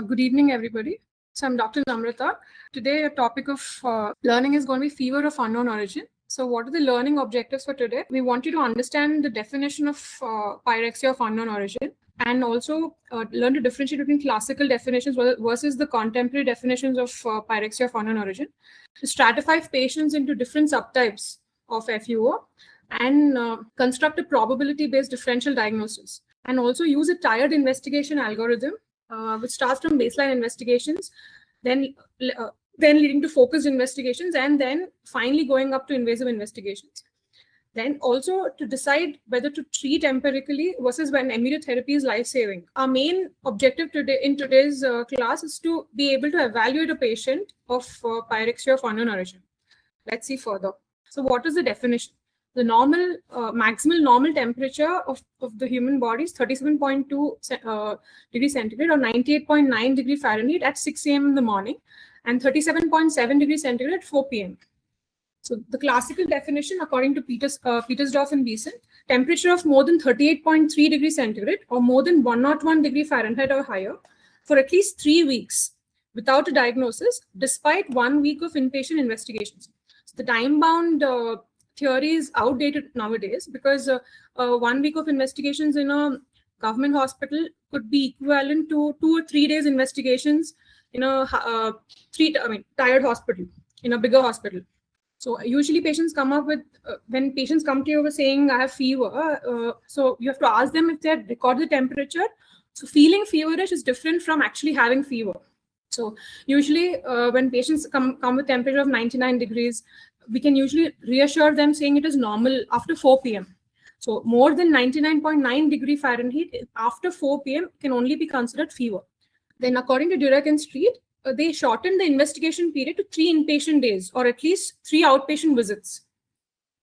Good evening, everybody. So I'm Dr. Namratha. Today, a topic of learning is going to be fever of unknown origin. So what are the learning objectives for today? We want you to understand the definition of pyrexia of unknown origin and also learn to differentiate between classical definitions versus the contemporary definitions of pyrexia of unknown origin. To stratify patients into different subtypes of FUO and construct a probability-based differential diagnosis. And also use a tiered investigation algorithm which starts from baseline investigations, then leading to focused investigations, and then finally going up to invasive investigations. Then also to decide whether to treat empirically versus when immediate therapy is life-saving. Our main objective today in today's class is to be able to evaluate a patient of pyrexia of unknown origin. Let's see further. So what is the definition? The normal, maximal normal temperature of the human body is 37.2 degrees centigrade or 98.9 degree Fahrenheit at 6 a.m. in the morning and 37.7 degrees centigrade at 4 p.m. So the classical definition, according to Petersdorf and Beeson, temperature of more than 38.3 degrees centigrade or more than 101 degree Fahrenheit or higher for at least 3 weeks without a diagnosis, despite 1 week of inpatient investigations. So the time-bound theory is outdated nowadays because 1 week of investigations in a government hospital could be equivalent to 2 or 3 days investigations in a tired hospital, in a bigger hospital. So usually patients come up with, when patients come to you saying, I have fever, so you have to ask them if they had recorded the temperature. So feeling feverish is different from actually having fever. So usually when patients come with temperature of 99 degrees, we can usually reassure them saying it is normal after 4 p.m. So more than 99.9 degree Fahrenheit after 4 p.m. can only be considered fever. Then according to Dirac and Street, they shortened the investigation period to 3 inpatient days or at least 3 outpatient visits.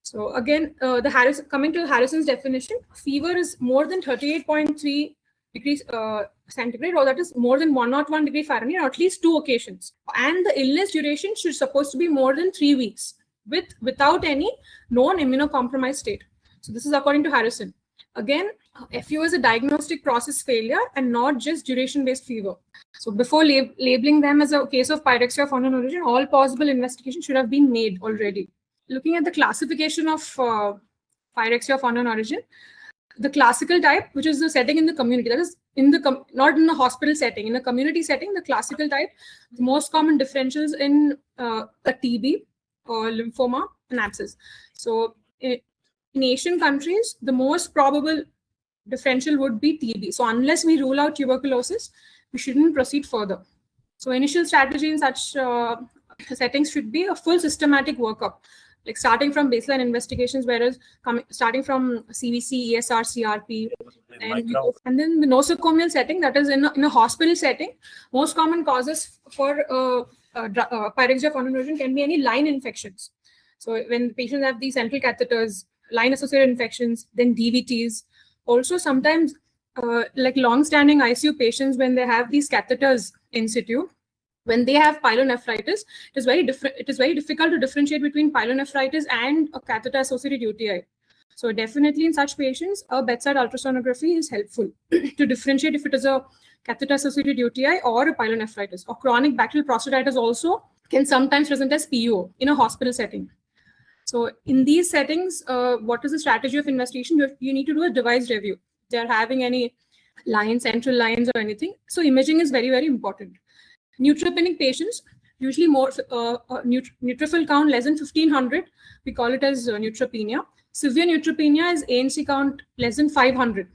So again, coming to Harrison's definition, fever is more than 38.3 degrees centigrade, or that is more than 101 degree Fahrenheit, or at least 2 occasions. And the illness duration should supposed to be more than 3 weeks without any known immunocompromised state. So this is according to Harrison. Again, FUO is a diagnostic process failure and not just duration-based fever. So before labeling them as a case of pyrexia of unknown origin, all possible investigations should have been made already. Looking at the classification of pyrexia of unknown origin, the classical type, which is the setting in the community, that is not in the hospital setting, in a community setting, the classical type, the most common differentials in a TB or lymphoma and abscess. So in Asian countries, the most probable differential would be TB. So unless we rule out tuberculosis, we shouldn't proceed further. So initial strategy in such settings should be a full systematic workup, like starting from baseline investigations, whereas starting from CVC, ESR, CRP, and then the nosocomial setting, that is in a hospital setting, most common causes for pyrexia of unknown origin can be any line infections. So when patients have these central catheters, line-associated infections, then DVTs. Also sometimes like long-standing ICU patients, when they have these catheters in situ, when they have pyelonephritis, it is very difficult to differentiate between pyelonephritis and a catheter-associated UTI. So definitely in such patients, a bedside ultrasonography is helpful to differentiate if it is a catheter-associated UTI or a pyelonephritis. Or chronic bacterial prostatitis also can sometimes present as PUO in a hospital setting. So in these settings, what is the strategy of investigation? You need to do a device review. If they are having any lines, central lines or anything. So imaging is very, very important. Neutropenic patients, usually more neutrophil count less than 1500, we call it as neutropenia. Severe neutropenia is ANC count less than 500.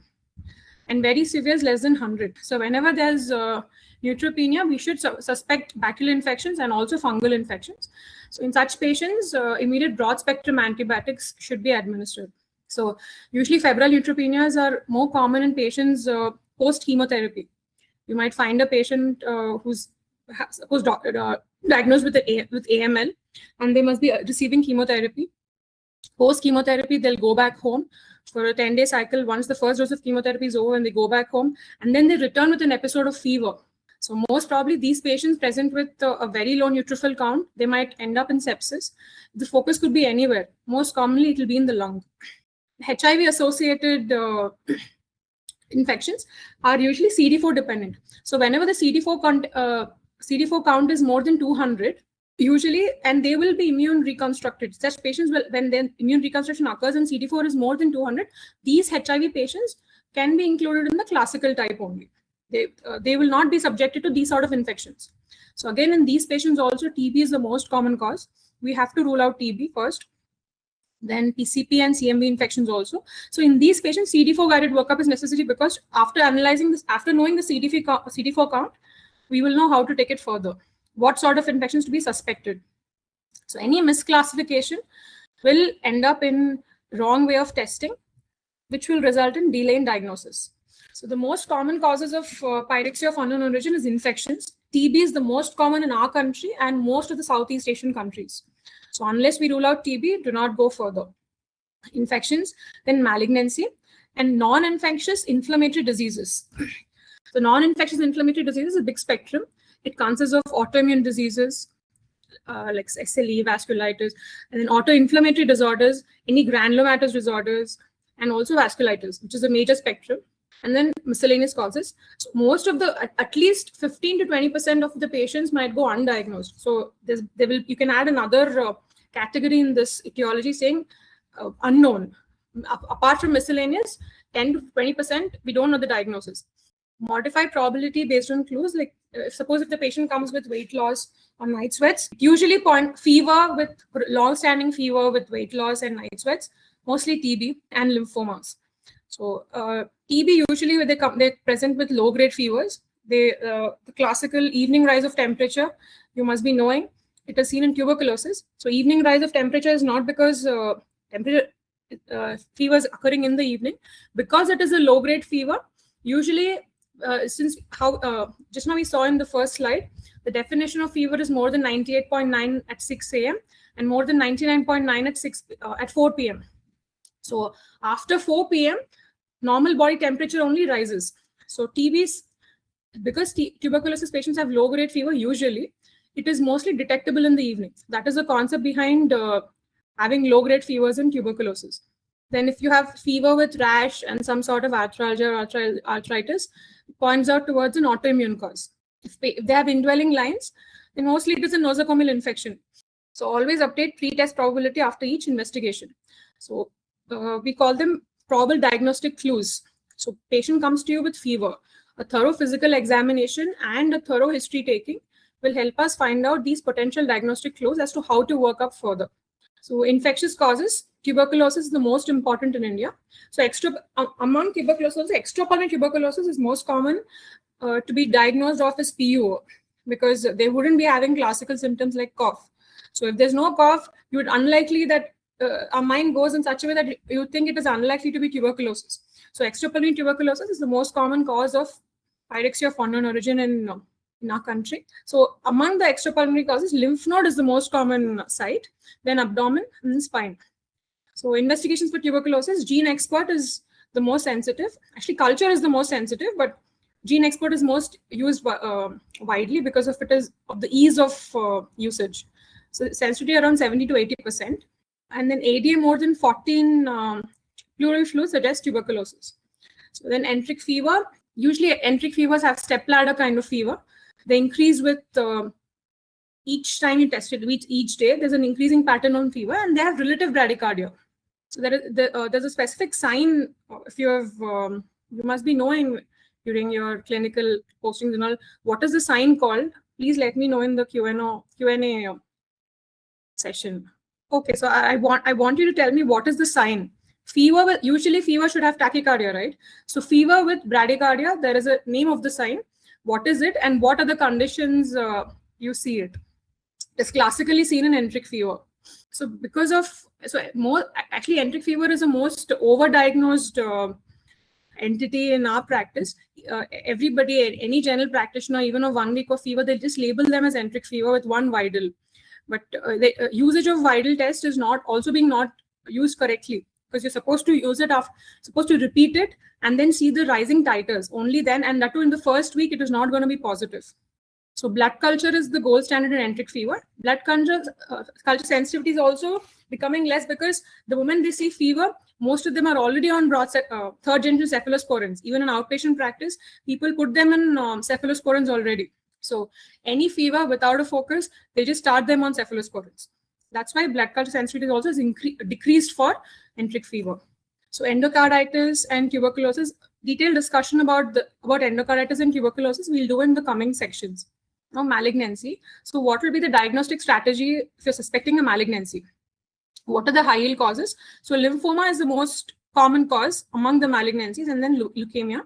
And very severe is less than 100. So whenever there's neutropenia, we should suspect bacterial infections and also fungal infections. So in such patients, immediate broad spectrum antibiotics should be administered. So usually febrile neutropenias are more common in patients post chemotherapy. You might find a patient who's diagnosed with AML, and they must be receiving chemotherapy. Post chemotherapy, they'll go back home for a 10-day cycle. Once the first dose of chemotherapy is over, and they go back home, and then they return with an episode of fever. So most probably these patients present with a very low neutrophil count, they might end up in sepsis. The focus could be anywhere. Most commonly, it will be in the lung. HIV-associated infections are usually CD4 dependent. So whenever the CD4 count is more than 200, usually, and they will be immune reconstructed. Such patients will, when their immune reconstruction occurs and CD4 is more than 200, these HIV patients can be included in the classical type only. They will not be subjected to these sort of infections. So again, in these patients also, TB is the most common cause. We have to rule out TB first, then PCP and CMV infections also. So in these patients, CD4 guided workup is necessary, because after analyzing this, after knowing the CD4 count, we will know how to take it further. What sort of infections to be suspected. So any misclassification will end up in wrong way of testing, which will result in delay in diagnosis. So the most common causes of pyrexia of unknown origin is infections. TB is the most common in our country and most of the Southeast Asian countries. So unless we rule out TB, do not go further. Infections, then malignancy, and non-infectious inflammatory diseases. So non-infectious inflammatory diseases is a big spectrum. It consists of autoimmune diseases like SLE, vasculitis, and then autoinflammatory disorders, any granulomatous disorders, and also vasculitis, which is a major spectrum. And then miscellaneous causes. So most of the, at least 15 to 20% of the patients might go undiagnosed. So you can add another category in this etiology saying unknown. Apart from miscellaneous, 10 to 20%, we don't know the diagnosis. Modified probability based on clues, like suppose if the patient comes with weight loss or night sweats, usually fever with long-standing fever with weight loss and night sweats, mostly TB and lymphomas. So TB usually when they present with low-grade fevers. The classical evening rise of temperature, you must be knowing, it is seen in tuberculosis. So evening rise of temperature is not because fever is occurring in the evening, because it is a low-grade fever. Usually, just now we saw in the first slide, the definition of fever is more than 98.9 at 6 a.m. and more than 99.9 at 4 p.m. So after 4 p.m., normal body temperature only rises. So TBs, because tuberculosis patients have low-grade fever, usually it is mostly detectable in the evening. That is the concept behind having low-grade fevers in tuberculosis. Then if you have fever with rash and some sort of arthralgia or arthritis, it points out towards an autoimmune cause. If they have indwelling lines, then mostly it is a nosocomial infection. So always update pre-test probability after each investigation. So we call them probable diagnostic clues. So patient comes to you with fever. A thorough physical examination and a thorough history taking will help us find out these potential diagnostic clues as to how to work up further. So infectious causes, tuberculosis is the most important in India. So among tuberculosis, extrapulmonary tuberculosis is most common to be diagnosed of as PUO, because they wouldn't be having classical symptoms like cough. So if there's no cough, you would unlikely that our mind goes in such a way that you think it is unlikely to be tuberculosis. So extrapulmonary tuberculosis is the most common cause of pyrexia of unknown origin in our country. So among the extrapulmonary causes, lymph node is the most common site, then abdomen, and then spine. So investigations for tuberculosis, gene expert is the most sensitive. Actually, culture is the most sensitive, but gene expert is most used widely because of the ease of usage. So sensitivity around 70 to 80%. And then ADA more than 14 pleural fluid suggests tuberculosis. So then enteric fever, usually enteric fevers have stepladder kind of fever. They increase with each time you test it, each day, there's an increasing pattern on fever, and they have relative bradycardia. So there's a specific sign, if you have, you must be knowing during your clinical postings and all, what is the sign called? Please let me know in the Q&A session. Okay, so I want you to tell me what is the sign. Usually fever should have tachycardia, right? So fever with bradycardia, there is a name of the sign. What is it, and what are the conditions you see it? It's classically seen in enteric fever. So actually enteric fever is the most overdiagnosed entity in our practice. Everybody, any general practitioner, even of 1 week of fever, they just label them as enteric fever with one vidal. But the usage of vidal test is not used correctly, because you're supposed to use it supposed to repeat it and then see the rising titers. Only then, and that too in the first week, it is not going to be positive. So blood culture is the gold standard in enteric fever. Blood culture sensitivity is also becoming less because the moment they see fever, most of them are already on third generation cephalosporins. Even in outpatient practice, people put them in cephalosporins already. So any fever without a focus, they just start them on cephalosporins. That's why blood culture sensitivity also is decreased for enteric fever. So endocarditis and tuberculosis, detailed discussion about endocarditis and tuberculosis we'll do in the coming sections. Now malignancy. So what will be the diagnostic strategy if you're suspecting a malignancy? What are the high yield causes? So lymphoma is the most common cause among the malignancies, and then leukemia.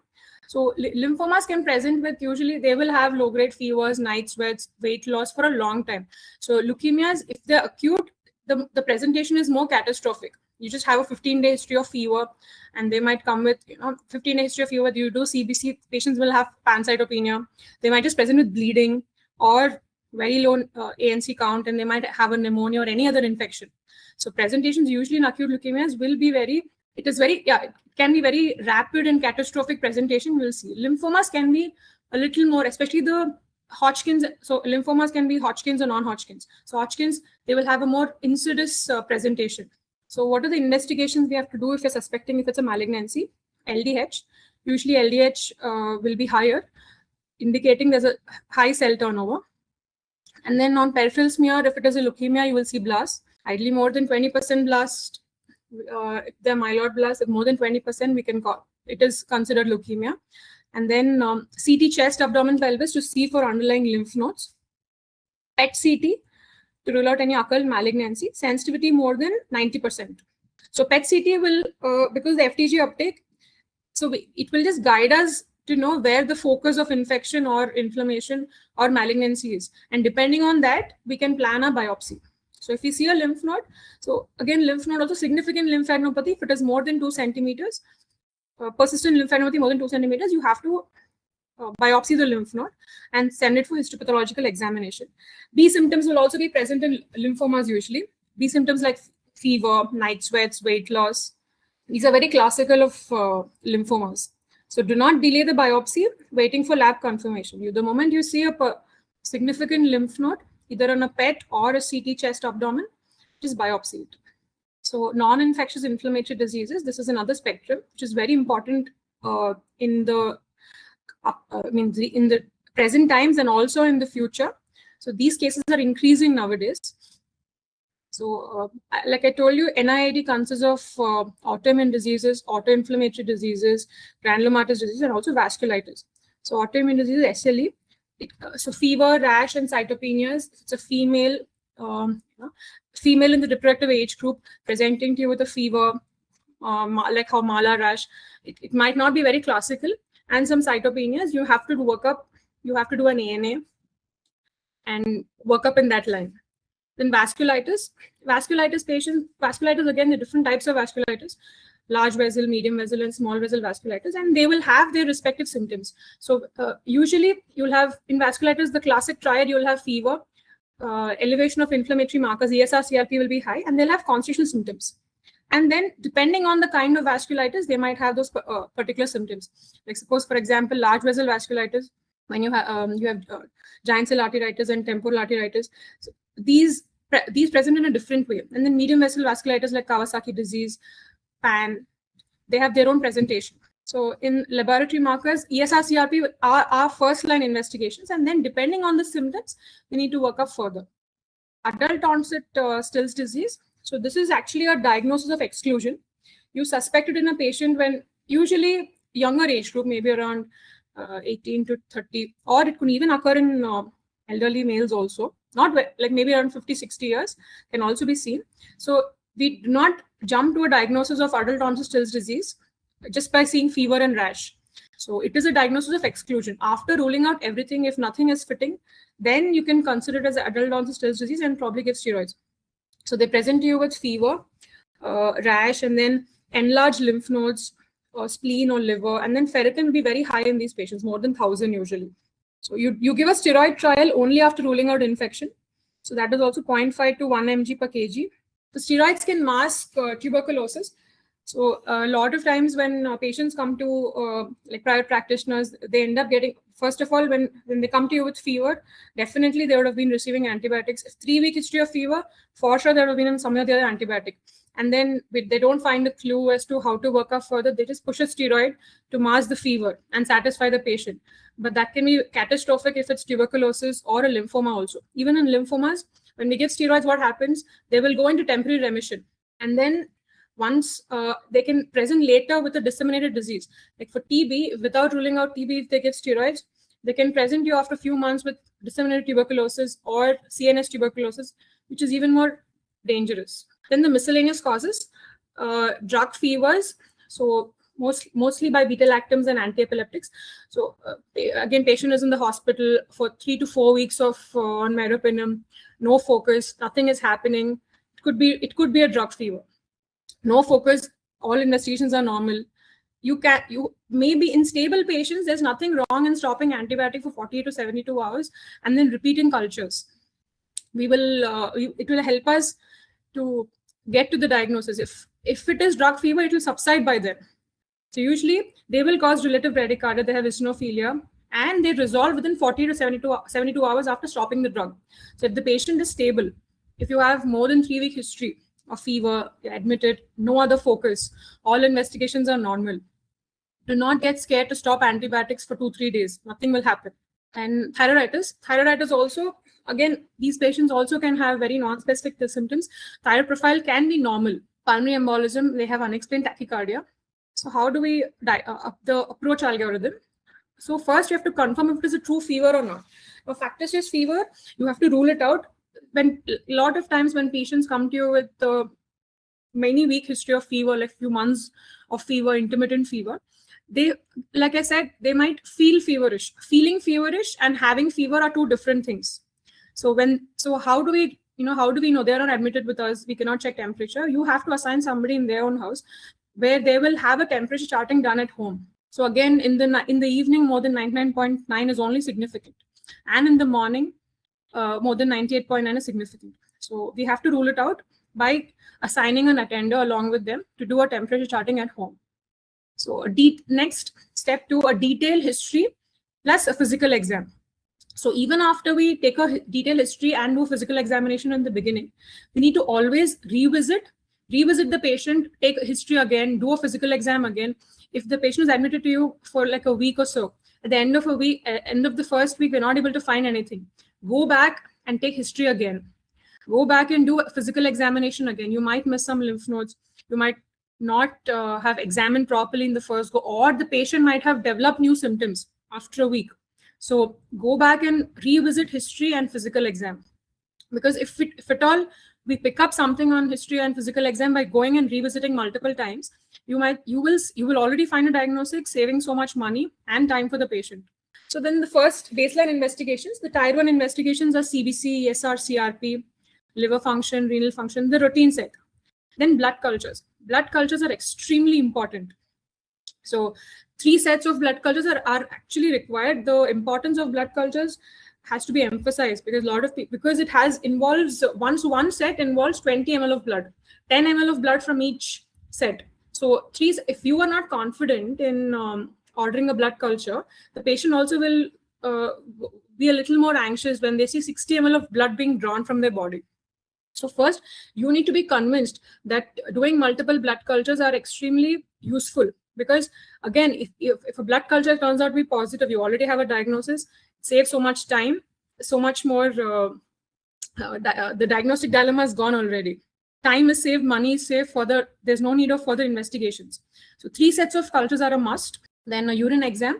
So lymphomas can present with, usually they will have low-grade fevers, night sweats, weight loss for a long time. So leukemias, if they're acute, the presentation is more catastrophic. You just have a 15-day history of fever, and they might come with 15-day history of fever. You do CBC, patients will have pancytopenia. They might just present with bleeding or very low ANC count, and they might have a pneumonia or any other infection. So presentations usually in acute leukemias will be it can be very rapid and catastrophic presentation. We'll see. Lymphomas can be a little more, especially the Hodgkin's. So lymphomas can be Hodgkin's or non-Hodgkin's. So Hodgkin's, they will have a more insidious presentation. So what are the investigations we have to do if you're suspecting if it's a malignancy? LDH. Usually LDH will be higher, indicating there's a high cell turnover. And then on peripheral smear, if it is a leukemia, you will see blast. Ideally more than 20% blast. If they're myeloid blast, if more than 20%, we can call it is considered leukemia. And then CT chest, abdomen, pelvis to see for underlying lymph nodes. PET CT to rule out any occult malignancy. Sensitivity more than 90%. So PET CT will, because the FTG uptake, so it will just guide us to know where the focus of infection or inflammation or malignancy is. And depending on that, we can plan a biopsy. So if we see a lymph node, so again, lymph node also significant lymphadenopathy, if it is more than 2 centimeters, persistent lymphadenopathy more than 2 centimeters, you have to biopsy the lymph node and send it for histopathological examination. B symptoms will also be present in lymphomas usually. B symptoms like fever, night sweats, weight loss. These are very classical of lymphomas. So do not delay the biopsy, waiting for lab confirmation. The moment you see a significant lymph node, either on a PET or a CT chest abdomen, just biopsy it. So non-infectious inflammatory diseases, this is another spectrum, which is very important in the present times and also in the future. So these cases are increasing nowadays. So like I told you, NIAID consists of autoimmune diseases, autoinflammatory diseases, granulomatous diseases, and also vasculitis. So autoimmune diseases, SLE. So fever, rash, and cytopenias. It's a female, female in the reproductive age group presenting to you with a fever, like how mala rash. It might not be very classical, and some cytopenias. You have to work up. You have to do an ANA and work up in that line. Then vasculitis. Vasculitis patients. Vasculitis, again, the different types of vasculitis. Large vessel, medium vessel, and small vessel vasculitis, and they will have their respective symptoms. So usually you'll have, in vasculitis, the classic triad, you'll have fever, elevation of inflammatory markers, ESR, CRP will be high, and they'll have constitutional symptoms. And then depending on the kind of vasculitis, they might have those particular symptoms. Like suppose, for example, large vessel vasculitis, when you have giant cell arteritis and temporal arteritis. So these present in a different way. And then medium vessel vasculitis like Kawasaki disease, PAN, they have their own presentation. So in laboratory markers, ESR, CRP are first line investigations, and then depending on the symptoms, we need to work up further. Adult onset Still's disease. So this is actually a diagnosis of exclusion. You suspect it in a patient when usually younger age group, maybe around 18 to 30, or it could even occur in elderly males also, not like maybe around 50, 60 years can also be seen. So we do not jump to a diagnosis of adult onset Still's disease just by seeing fever and rash. So it is a diagnosis of exclusion. After ruling out everything, if nothing is fitting, then you can consider it as adult onset Still's disease and probably give steroids. So they present to you with fever, rash, and then enlarged lymph nodes, or spleen or liver, and then ferritin will be very high in these patients, more than 1,000 usually. So you give a steroid trial only after ruling out infection. So that is also 0.5 to 1 mg per kg. The steroids can mask tuberculosis. So a lot of times when patients come to like private practitioners, they end up getting, first of all, when they come to you with fever, definitely they would have been receiving antibiotics. If 3-week history of fever, for sure there would have been some of the other antibiotic. And then they don't find a clue as to how to work up further. They just push a steroid to mask the fever and satisfy the patient. But that can be catastrophic if it's tuberculosis or a lymphoma also. Even in lymphomas, when we give steroids, what happens? They will go into temporary remission. And then once they can present later with a disseminated disease. Like for TB, without ruling out TB, if they give steroids, they can present you after a few months with disseminated tuberculosis or CNS tuberculosis, which is even more dangerous. Then the miscellaneous causes, drug fevers, so mostly by beta-lactams and antiepileptics. So again, patient is in the hospital for 3 to 4 weeks of on meropenem, no focus, nothing is happening. It could be a drug fever. No focus, all investigations are normal. You may be in stable patients, there's nothing wrong in stopping antibiotic for 48 to 72 hours and then repeating cultures. It will help us to get to the diagnosis. If it is drug fever, it will subside by then. So usually they will cause relative bradycardia, they have eosinophilia, and they resolve within 40 to 72 hours after stopping the drug. So if the patient is stable, if you have more than 3-week history of fever, you're admitted, no other focus, all investigations are normal, do not get scared to stop antibiotics for 2-3 days. Nothing will happen. And thyroiditis also, again, these patients also can have very non-specific symptoms. Thyroid profile can be normal. Pulmonary embolism, they have unexplained tachycardia. So how do we the approach algorithm? So first you have to confirm if it is a true fever or not. For factitious fever, you have to rule it out. When a lot of times when patients come to you with many week history of fever, like few months of fever, intermittent fever, they, like I said, they might feel feverish. Feeling feverish and having fever are two different things. So how do we know they are not admitted with us? We cannot check temperature. You have to assign somebody in their own house where they will have a temperature charting done at home. So again, in the evening, more than 99.9 is only significant, and in the morning, more than 98.9 is significant. So we have to rule it out by assigning an attender along with them to do a temperature charting at home. So next step 2, a detailed history plus a physical exam. So even after we take a detailed history and do physical examination in the beginning, we need to always revisit the patient, take a history again, do a physical exam again. If the patient is admitted to you for like a week or so, at the end of a week, end of the first week, we're not able to find anything, go back and take history again. Go back and do a physical examination again. You might miss some lymph nodes. You might not have examined properly in the first go, or the patient might have developed new symptoms after a week. So go back and revisit history and physical exam. Because if at all we pick up something on history and physical exam by going and revisiting multiple times, you will already find a diagnosis, saving so much money and time for the patient. So then the first baseline investigations, the tier 1 investigations are CBC, ESR, CRP, liver function, renal function, the routine set. Then blood cultures. Blood cultures are extremely important. So 3 sets of blood cultures are actually required. The importance of blood cultures has to be emphasized because it involves once one set involves 20 ml of blood, 10 ml of blood from each set. So if you are not confident in ordering a blood culture, the patient also will be a little more anxious when they see 60 ml of blood being drawn from their body. So first, you need to be convinced that doing multiple blood cultures are extremely useful, because again, if a blood culture turns out to be positive, you already have a diagnosis, save so much time, so much more, the diagnostic dilemma is gone already. Time is saved, money is saved, there's no need of further investigations. So 3 sets of cultures are a must. Then a urine exam,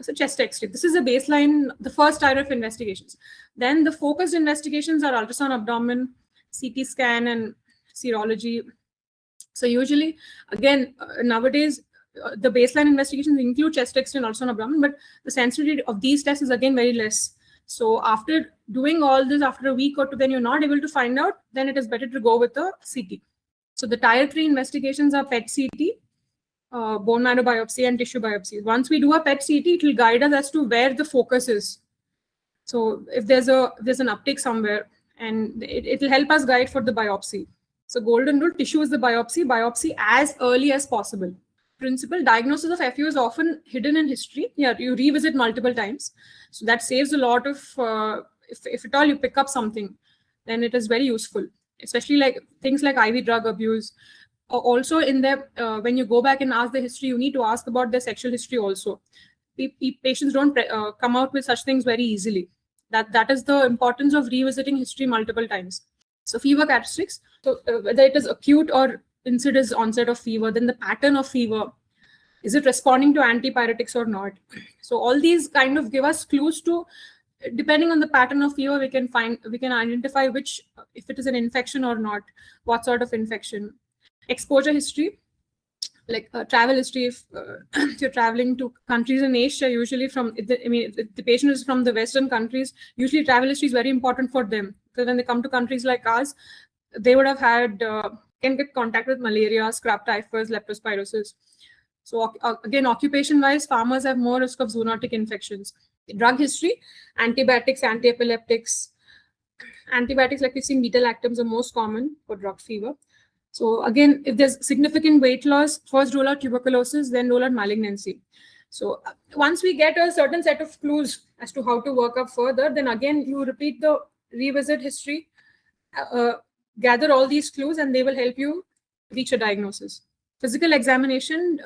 so chest X-ray. This is a baseline, the first tier of investigations. Then the focused investigations are ultrasound abdomen, CT scan, and serology. So usually, again, nowadays, the baseline investigations include chest X-ray and ultrasound abdomen, but the sensitivity of these tests is again very less. So after doing all this, after a week or two, then you're not able to find out, then it is better to go with a CT. So the tier 3 investigations are PET-CT, bone marrow biopsy, and tissue biopsy. Once we do a PET-CT, it will guide us as to where the focus is. So if there's an uptake somewhere, and it will help us guide for the biopsy. So golden rule, tissue is the biopsy as early as possible. Principle, diagnosis of FUO is often hidden in history. Yeah, you revisit multiple times. So that saves a lot of, if at all you pick up something, then it is very useful, especially like things like IV drug abuse. Also in there, when you go back and ask the history, you need to ask about their sexual history also. Patients don't come out with such things very easily. That is the importance of revisiting history multiple times. So fever characteristics, so whether it is acute or incidence onset of fever, then the pattern of fever, is it responding to antipyretics or not? So all these kind of give us clues to, depending on the pattern of fever, we can identify which, if it is an infection or not, what sort of infection. Exposure history, like travel history, if you're traveling to countries in Asia, usually if the patient is from the Western countries, usually travel history is very important for them. Because when they come to countries like ours, they would have had, can get contact with malaria, scrub typhus, leptospirosis. So again, occupation-wise, farmers have more risk of zoonotic infections. Drug history, antibiotics, antiepileptics. Antibiotics, like we've seen, beta-lactams are most common for drug fever. So again, if there's significant weight loss, first rule out tuberculosis, then rule out malignancy. So once we get a certain set of clues as to how to work up further, then again, you revisit history, gather all these clues, and they will help you reach a diagnosis. Physical examination,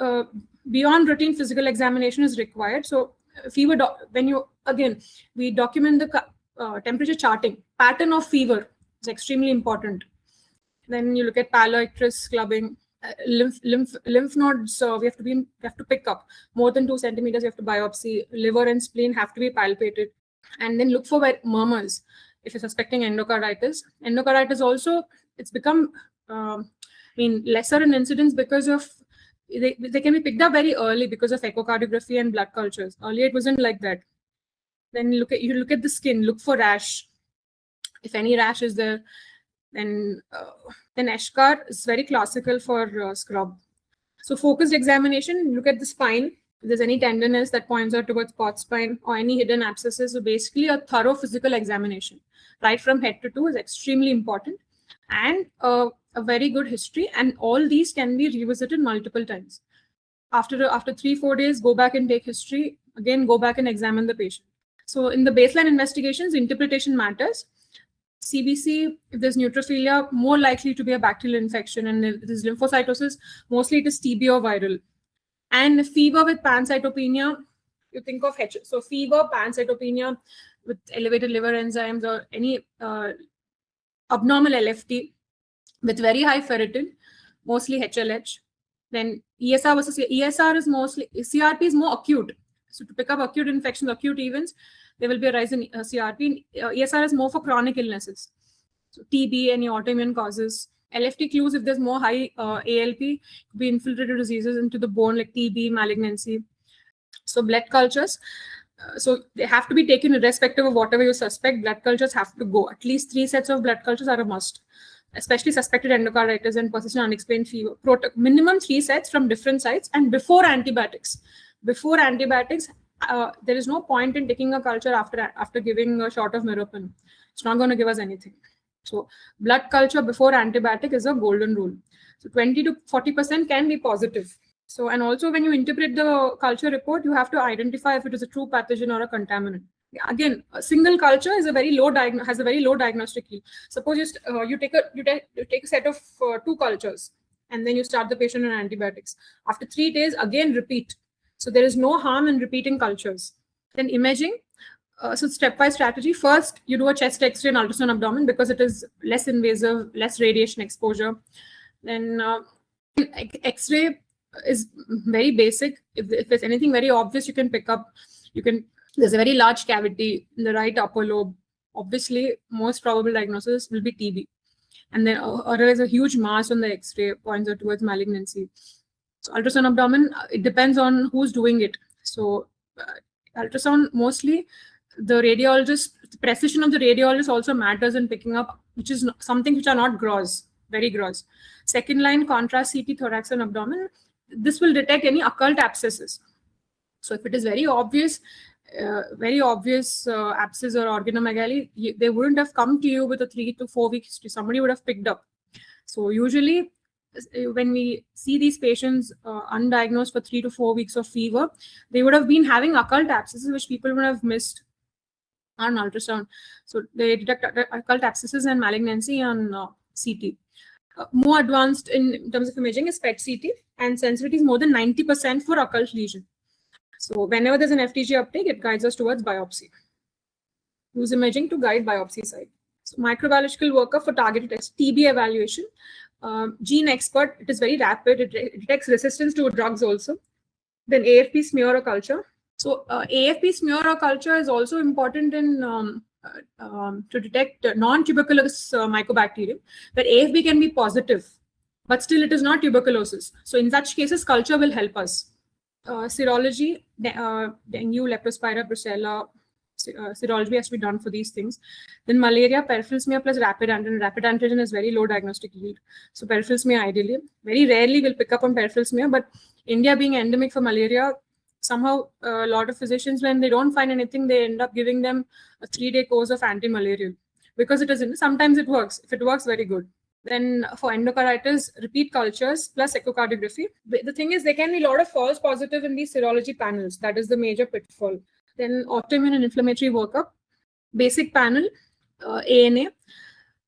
beyond routine physical examination is required. So fever, we document the temperature charting. Pattern of fever is extremely important. Then you look at paloictus, clubbing, lymph nodes. We have to pick up more than 2 centimeters. You have to biopsy. Liver and spleen have to be palpated, and then look for murmurs if you're suspecting endocarditis. Endocarditis also, it's become lesser in incidence because of they can be picked up very early because of echocardiography and blood cultures. Earlier it wasn't like that. Then you look at the skin. Look for rash. If any rash is there. Then eschar is very classical for scrub. So focused examination, look at the spine. If there's any tenderness that points out towards pot spine or any hidden abscesses. So basically a thorough physical examination, right from head to toe, is extremely important. And a very good history. And all these can be revisited multiple times. After 3-4 days, go back and take history. Again, go back and examine the patient. So in the baseline investigations, interpretation matters. CBC, if there's neutrophilia, more likely to be a bacterial infection, and if there's lymphocytosis, mostly it is TB or viral. And fever with pancytopenia, you think of HL. So fever, pancytopenia with elevated liver enzymes, or any abnormal LFT with very high ferritin, mostly HLH. Then ESR versus ESR is mostly, CRP is more acute. So to pick up acute infections, acute events, there will be a rise in CRP. ESR is more for chronic illnesses. So TB, any autoimmune causes. LFT clues, if there's more high ALP, could be infiltrated diseases into the bone like TB, malignancy. So blood cultures, so they have to be taken irrespective of whatever you suspect. Blood cultures have to go. At least 3 sets of blood cultures are a must, especially suspected endocarditis and persistent unexplained fever. Minimum 3 sets from different sites, and before antibiotics. Before antibiotics, there is no point in taking a culture after giving a shot of meropen. It's not going to give us anything. So blood culture before antibiotic is a golden rule. So 20 to 40% can be positive. So, and also when you interpret the culture report, you have to identify if it is a true pathogen or a contaminant. Again, a single culture is has a very low diagnostic yield. Suppose you take a set of 2 cultures, and then you start the patient on antibiotics. After 3 days, again repeat. So there is no harm in repeating cultures. Then imaging. So stepwise strategy. First, you do a chest X-ray and ultrasound abdomen because it is less invasive, less radiation exposure. Then X-ray is very basic. If there's anything very obvious, you can pick up. There's a very large cavity in the right upper lobe. Obviously, most probable diagnosis will be TB. And then there is a huge mass on the X-ray, points out towards malignancy. So ultrasound abdomen, it depends on who's doing it. So ultrasound, mostly the precision of the radiologist also matters in picking up, which is something which are not gross, very gross. Second line, contrast CT, thorax and abdomen. This will detect any occult abscesses. So if it is very obvious abscess or organomegaly, they wouldn't have come to you with a 3 to 4 week history. Somebody would have picked up. So usually when we see these patients undiagnosed for 3 to 4 weeks of fever, they would have been having occult abscesses, which people would have missed on ultrasound. So they detect occult abscesses and malignancy on CT. More advanced in terms of imaging is PET CT, and sensitivity is more than 90% for occult lesion. So whenever there's an FDG uptake, it guides us towards biopsy. Use imaging to guide biopsy site. So microbiological workup for targeted test, TB evaluation. Gene expert, it is very rapid. It detects resistance to drugs also. Then AFP smear or culture. So AFP smear or culture is also important in to detect non-tuberculous mycobacterium, where AFB can be positive, but still it is not tuberculosis. So in such cases, culture will help us. Serology, dengue, leptospira, brucella, serology has to be done for these things. Then malaria, peripheral smear plus rapid antigen. Rapid antigen is very low diagnostic yield. So peripheral smear ideally. Very rarely will pick up on peripheral smear, but India being endemic for malaria, somehow a lot of physicians, when they don't find anything, they end up giving them a 3-day course of anti-malarial because it is, sometimes it works. If it works, very good. Then for endocarditis, repeat cultures plus echocardiography. The thing is, there can be a lot of false positive in these serology panels. That is the major pitfall. Then autoimmune and inflammatory workup, basic panel, ANA,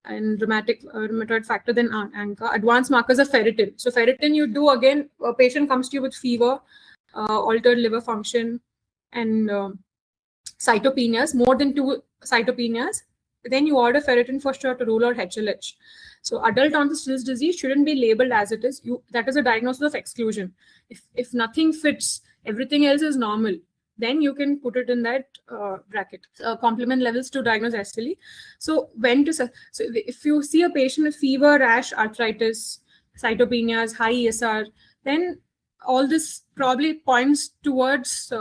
and rheumatoid factor, then ANCA. Advanced markers of ferritin. So ferritin you do again, a patient comes to you with fever, altered liver function, and cytopenias, more than 2 cytopenias. Then you order ferritin for sure to rule out HLH. So adult onset Still's disease shouldn't be labeled as it is. That is a diagnosis of exclusion. If nothing fits, everything else is normal, then you can put it in that bracket. Complement levels to diagnose SLE. So if you see a patient with fever, rash, arthritis, cytopenias, high ESR, then all this probably points towards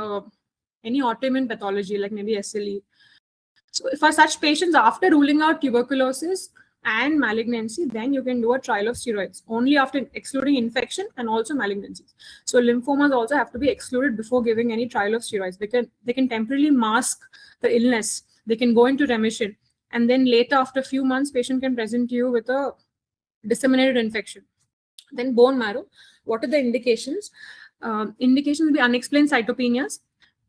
any autoimmune pathology, like maybe SLE. So for such patients, after ruling out tuberculosis and malignancy, then you can do a trial of steroids, only after excluding infection and also malignancies. So lymphomas also have to be excluded before giving any trial of steroids. They can temporarily mask the illness. They can go into remission. And then later, after a few months, patient can present to you with a disseminated infection. Then bone marrow. What are the indications? Indications will be unexplained cytopenias.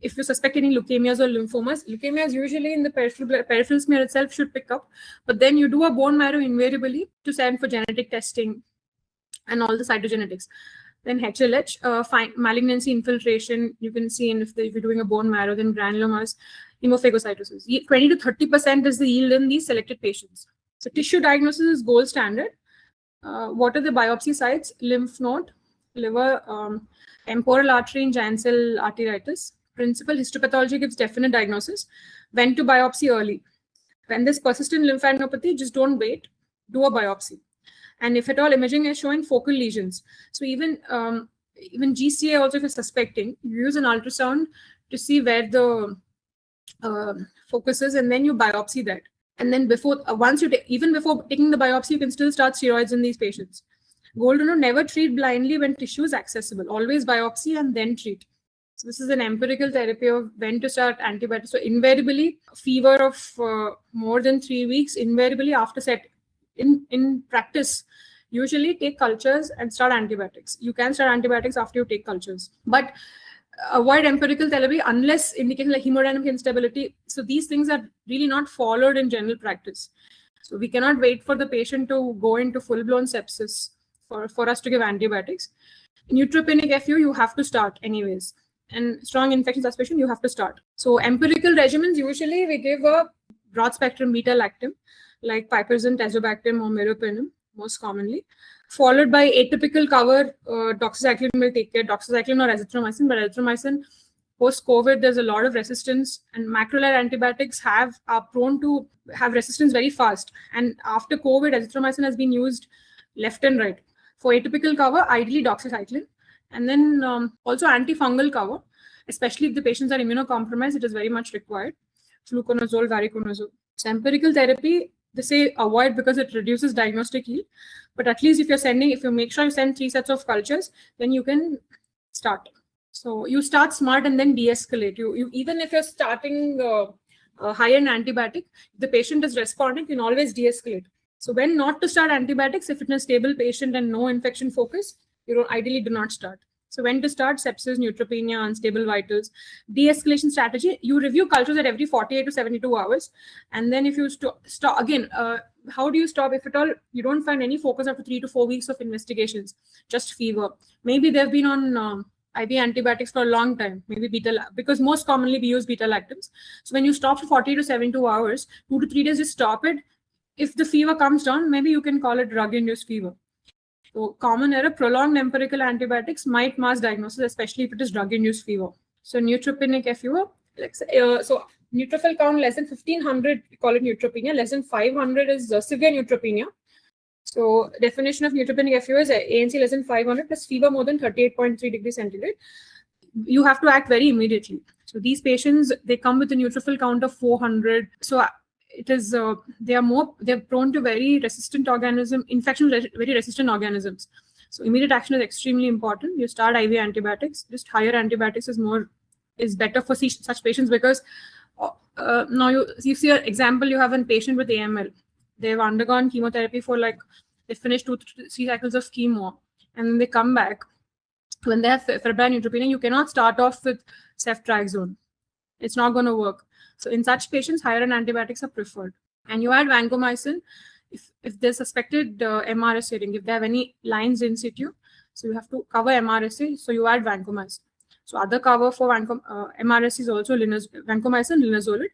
If you suspect any leukemias or lymphomas, leukemias usually in the peripheral smear itself should pick up, but then you do a bone marrow invariably to send for genetic testing and all the cytogenetics. Then HLH, malignancy infiltration, you can see if you're doing a bone marrow. Then granulomas, hemophagocytosis. 20 to 30% is the yield in these selected patients. So tissue diagnosis is gold standard. What are the biopsy sites? Lymph node, liver, temporal artery and giant cell arteritis. Principal histopathology gives definite diagnosis. When to biopsy early. When there's persistent lymphadenopathy, just don't wait. Do a biopsy. And if at all imaging is showing focal lesions. So even GCA also, if you're suspecting, you use an ultrasound to see where the focus is, and then you biopsy that. And then before taking the biopsy, you can still start steroids in these patients. Goal to know, never treat blindly when tissue is accessible. Always biopsy and then treat. So this is an empirical therapy of when to start antibiotics. So invariably, fever of more than 3 weeks, invariably after in practice, usually take cultures and start antibiotics. You can start antibiotics after you take cultures. But avoid empirical therapy unless indicated like hemodynamic instability. So these things are really not followed in general practice. So we cannot wait for the patient to go into full-blown sepsis for us to give antibiotics. Neutropenic FUO, you have to start anyways. And strong infection suspicion, you have to start. So empirical regimens, usually we give a broad spectrum beta-lactam, like piperazine, tazobactam, or meropenem, most commonly, followed by atypical cover. Doxycycline will take care, doxycycline or azithromycin, but azithromycin, post-COVID, there's a lot of resistance, and macrolide antibiotics are prone to have resistance very fast. And after COVID, azithromycin has been used left and right. For atypical cover, ideally doxycycline. And then also antifungal cover, especially if the patients are immunocompromised, it is very much required. Fluconazole, voriconazole. So empirical therapy, they say avoid because it reduces diagnostic yield. But at least if you make sure you send 3 sets of cultures, then you can start. So you start smart and then de-escalate. You even if you're starting a high-end antibiotic, if the patient is responding, you can always de-escalate. So when not to start antibiotics, if it's a stable patient and no infection focus, ideally do not start. So when to start? Sepsis, neutropenia, unstable vitals. De-escalation strategy, you review cultures at every 48 to 72 hours. And then if you stop again, how do you stop? If at all you don't find any focus after 3 to 4 weeks of investigations, just fever. Maybe they've been on IV antibiotics for a long time, maybe because most commonly we use beta-lactams. So when you stop for 40 to 72 hours, 2 to 3 days, just stop it. If the fever comes down, maybe you can call it drug-induced fever. So common error, prolonged empirical antibiotics might mask diagnosis, especially if it is drug-induced fever. So neutropenic FUO, so neutrophil count less than 1500, we call it neutropenia. Less than 500 is severe neutropenia. So definition of neutropenic FUO is ANC less than 500 plus fever more than 38.3 degrees centigrade. You have to act very immediately. So these patients, they come with a neutrophil count of 400. So it is they're prone to very resistant infection very resistant organisms. So immediate action is extremely important. You start IV antibiotics. Just higher antibiotics is better for such patients, because now you see an example. You have a patient with AML. They've undergone chemotherapy for they finished 2 to 3 cycles of chemo, and then they come back. When they have febrile neutropenia, you cannot start off with ceftriaxone. It's not going to work. So in such patients, higher end antibiotics are preferred. And you add vancomycin if there's suspected MRSA ring, if they have any lines in situ. So you have to cover MRSA, so you add vancomycin. So other cover for MRSA is also vancomycin, linezolid,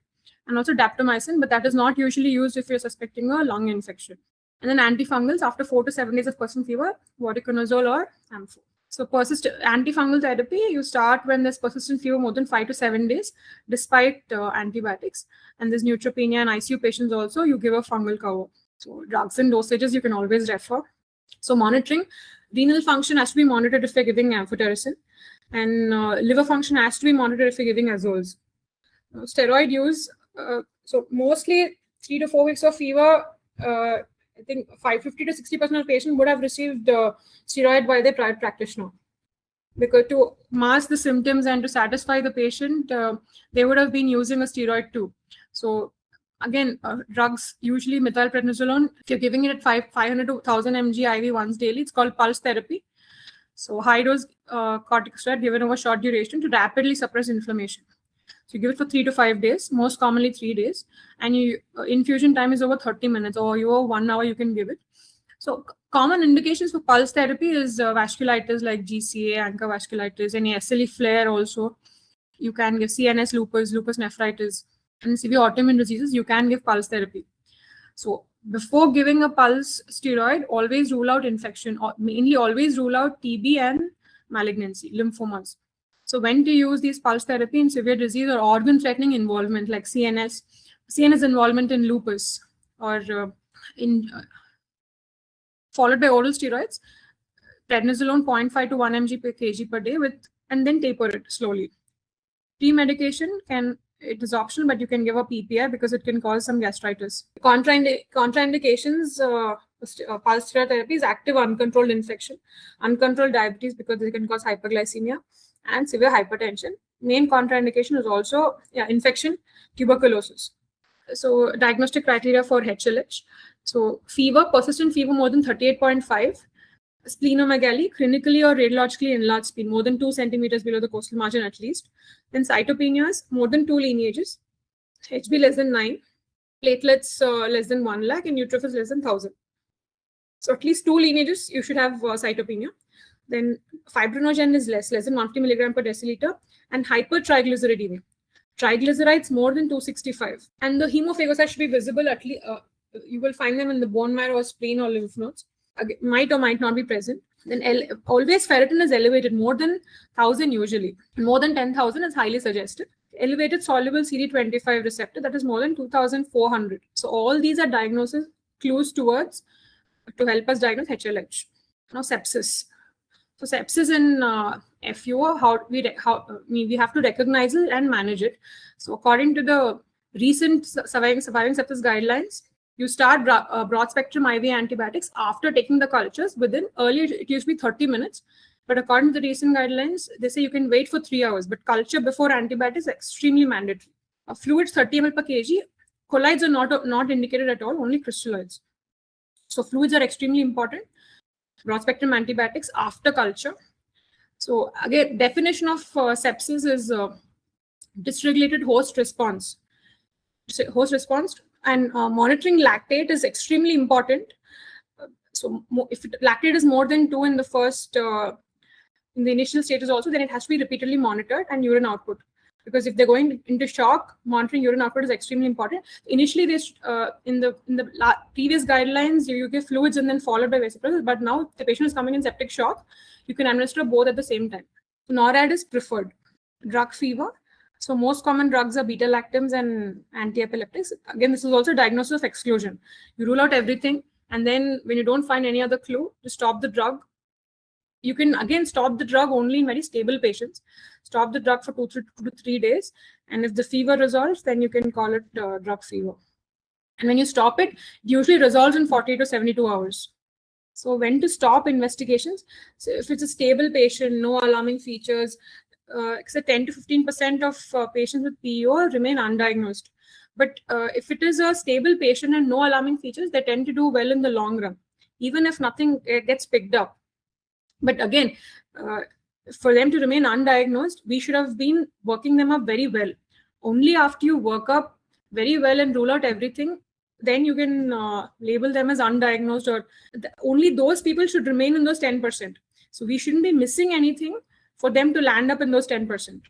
and also daptomycin, but that is not usually used if you're suspecting a lung infection. And then antifungals after 4 to 7 days of persistent fever, voriconazole or Ampho. So antifungal therapy, you start when there's persistent fever more than 5 to 7 days, despite antibiotics. And there's neutropenia and ICU patients also, you give a fungal cover. So drugs and dosages, you can always refer. So monitoring, renal function has to be monitored if you're giving amphotericin. And liver function has to be monitored if you're giving azoles. Steroid use, so mostly 3 to 4 weeks of fever, I think 50 to 60% of patients would have received steroid by their private practitioner. Because to mask the symptoms and to satisfy the patient, they would have been using a steroid too. So again, drugs, usually methylprednisolone, if you're giving it at 500 to 1000 mg IV once daily, it's called pulse therapy. So high dose corticosteroid given over short duration to rapidly suppress inflammation. So you give it for 3 to 5 days, most commonly 3 days, and infusion time is over 30 minutes, or over 1 hour you can give it. So common indications for pulse therapy is vasculitis like GCA, ANCA vasculitis, any SLE flare also. You can give CNS lupus nephritis, and severe autoimmune diseases, you can give pulse therapy. So before giving a pulse steroid, always rule out infection, or mainly always rule out TB and malignancy, lymphomas. So when to use these pulse therapy in severe disease or organ-threatening involvement like CNS involvement in lupus, or followed by oral steroids, prednisolone 0.5 to 1 mg per kg per day and then taper it slowly. Pre-medication it is optional, but you can give a PPI because it can cause some gastritis. Contraindications, pulse steroid therapy is active uncontrolled infection, uncontrolled diabetes because they can cause hyperglycemia, and severe hypertension. Main contraindication is also infection, tuberculosis. So diagnostic criteria for HLH. So fever, persistent fever more than 38.5, splenomegaly, clinically or radiologically enlarged spleen, more than 2 centimeters below the costal margin at least. Then cytopenias, more than 2 lineages, HB less than 9, platelets less than 1 lakh, and neutrophils less than 1000. So at least 2 lineages, you should have cytopenia. Then fibrinogen is less than 150 milligram per deciliter, and hypertriglyceridemia. Triglycerides more than 265. And the hemophagocytes should be visible, at least you will find them in the bone marrow or spleen or lymph nodes. Again, might or might not be present. Then always ferritin is elevated, more than 1000 usually. More than 10,000 is highly suggested. Elevated soluble CD25 receptor, that is more than 2,400. So all these are diagnosis clues to help us diagnose HLH. Now sepsis. So sepsis in FUO, we have to recognize it and manage it. So according to the recent surviving sepsis guidelines, you start broad spectrum IV antibiotics after taking the cultures earlier it used to be 30 minutes. But according to the recent guidelines, they say you can wait for 3 hours, but culture before antibiotics is extremely mandatory. Fluids 30 ml per kg, colloids are not indicated at all, only crystalloids. So fluids are extremely important. Broad spectrum antibiotics after culture. So again, definition of sepsis is dysregulated host response. And monitoring lactate is extremely important. So if lactate is more than 2 in the first, in the initial stages also, then it has to be repeatedly monitored, and urine output. Because if they're going into shock, monitoring urine output is extremely important. Initially, in the previous guidelines, you give fluids and then followed by vasopressors. But now, if the patient is coming in septic shock, you can administer both at the same time. So NORAD is preferred. Drug fever. So most common drugs are beta-lactams and anti-epileptics. Again, this is also a diagnosis of exclusion. You rule out everything, and then when you don't find any other clue, to stop the drug. You can again stop the drug only in very stable patients. Stop the drug for 2 to 3 days, and if the fever resolves, then you can call it drug fever. And when you stop it, it usually resolves in 40 to 72 hours. So when to stop investigations? So if it's a stable patient, no alarming features, except 10 to 15% of patients with PEO remain undiagnosed. But if it is a stable patient and no alarming features, they tend to do well in the long run, even if nothing gets picked up. But again, for them to remain undiagnosed, we should have been working them up very well. Only after you work up very well and rule out everything, then you can label them as undiagnosed, or only those people should remain in those 10%. So we shouldn't be missing anything for them to land up in those 10%.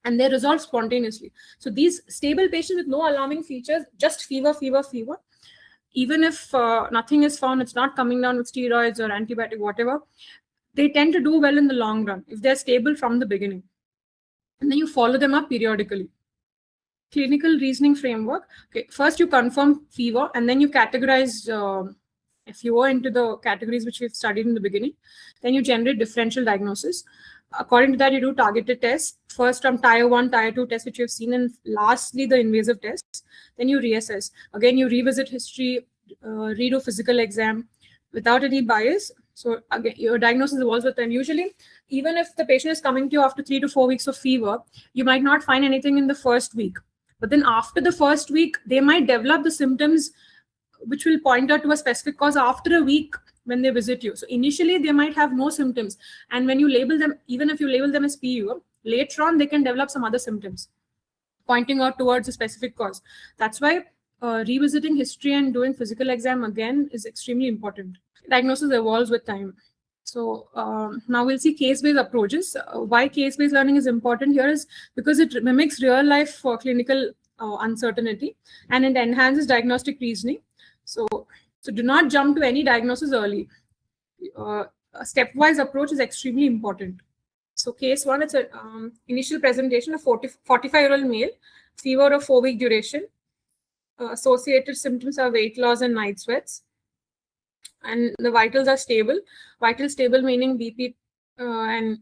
And they resolve spontaneously. So these stable patients with no alarming features, just fever, even if nothing is found, it's not coming down with steroids or antibiotic, whatever, they tend to do well in the long run if they're stable from the beginning. And then you follow them up periodically. Clinical reasoning framework. Okay, first you confirm fever, and then you categorize FUO into the categories which we've studied in the beginning. Then you generate differential diagnosis. According to that, you do targeted tests, first from tier 1, tier 2 tests, which you've seen, and lastly, the invasive tests. Then you reassess. Again, you revisit history, redo physical exam without any bias. So again, your diagnosis evolves with time. Usually, even if the patient is coming to you after 3 to 4 weeks of fever, you might not find anything in the first week. But then after the first week, they might develop the symptoms which will point out to a specific cause after a week when they visit you. So initially, they might have no symptoms. And when you label them, even if you label them as PU, later on, they can develop some other symptoms, pointing out towards a specific cause. That's why revisiting history and doing physical exam again is extremely important. Diagnosis evolves with time. So now we'll see case-based approaches. Why case-based learning is important here is because it mimics real-life clinical uncertainty, and it enhances diagnostic reasoning. So do not jump to any diagnosis early. A stepwise approach is extremely important. So case 1, it's an initial presentation of 45-year-old male, fever of 4-week duration. Associated symptoms are weight loss and night sweats. And the vitals are stable. Vital stable meaning BP and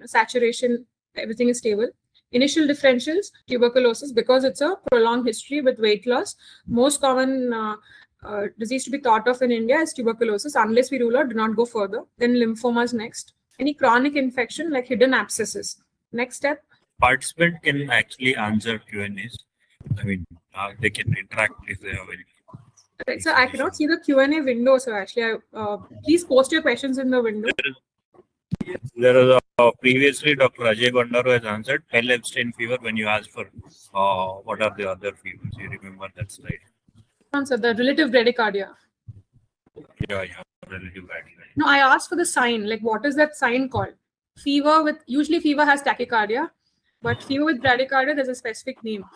saturation, everything is stable. Initial differentials, tuberculosis, because it's a prolonged history with weight loss. Most common disease to be thought of in India is tuberculosis. Unless we rule out, do not go further. Then lymphomas next. Any chronic infection like hidden abscesses. Next step. Participant can actually answer Q&As. I mean, they can interact if they have any. Right, so I cannot see the Q&A window, so actually, please post your questions in the window. There is previously Dr. Ajay Bandaru has answered L-abstain fever when you asked for what are the other fevers. You remember that slide? Answer the relative bradycardia. Yeah, relative bradycardia. No, I asked for the sign. Like, what is that sign called? Fever with, usually fever has tachycardia, but fever with bradycardia, there's a specific name.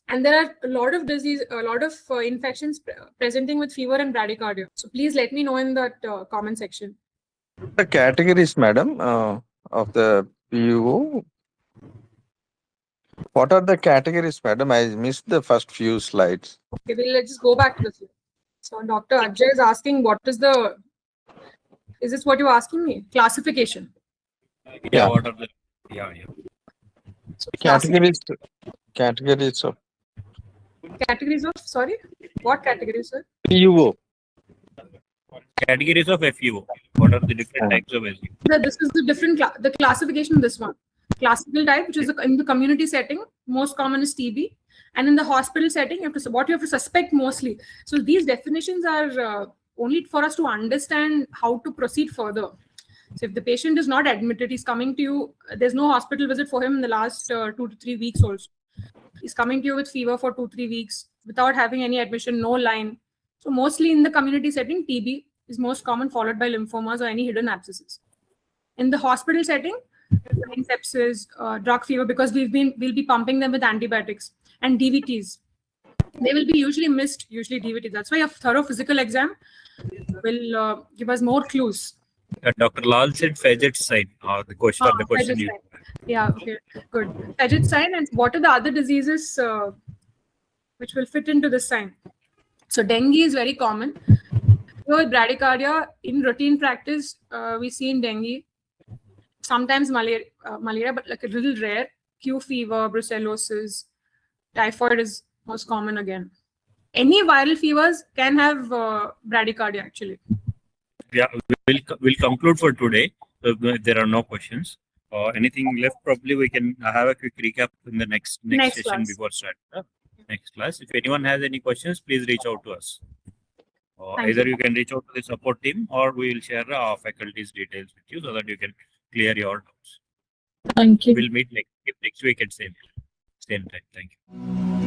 And there are a lot of infections presenting with fever and bradycardia. So please let me know in that comment section. The categories, madam, of the PUO. What are the categories, madam? I missed the first few slides. Okay, well, let's just go back to this. So Dr. Ajay is asking, is this what you're asking me? Classification. Yeah, what are the, So Categories of sorry, what categories, sir? PUO. Categories of FUO. What are the different types of FUO? This is the different the classification of this one. Classical type, which is in the community setting, most common is TB. And in the hospital setting, what you have to suspect mostly. So these definitions are only for us to understand how to proceed further. So if the patient is not admitted, he's coming to you, there's no hospital visit for him in the last 2 to 3 weeks also. He's coming to you with fever for 2-3 weeks without having any admission, no line. So mostly in the community setting, TB is most common, followed by lymphomas or any hidden abscesses. In the hospital setting, sepsis, drug fever, because we'll be pumping them with antibiotics, and DVTs. They will be usually missed, DVTs. That's why a thorough physical exam will give us more clues. Dr. Lal said Faggot sign. The question. Yeah, okay, good. Faggot sign, and what are the other diseases which will fit into this sign? So dengue is very common. With bradycardia, in routine practice, we see in dengue, sometimes malaria, but like a little rare. Q fever, brucellosis, typhoid is most common again. Any viral fevers can have bradycardia actually. Yeah, we'll conclude for today. So if there are no questions. Anything left? Probably we can have a quick recap in the next session class. Before start. Next class. If anyone has any questions, please reach out to us. Either you can reach out to the support team, or we will share faculty's details with you so that you can clear your doubts. Thank you. We'll meet next week at same time. Thank you.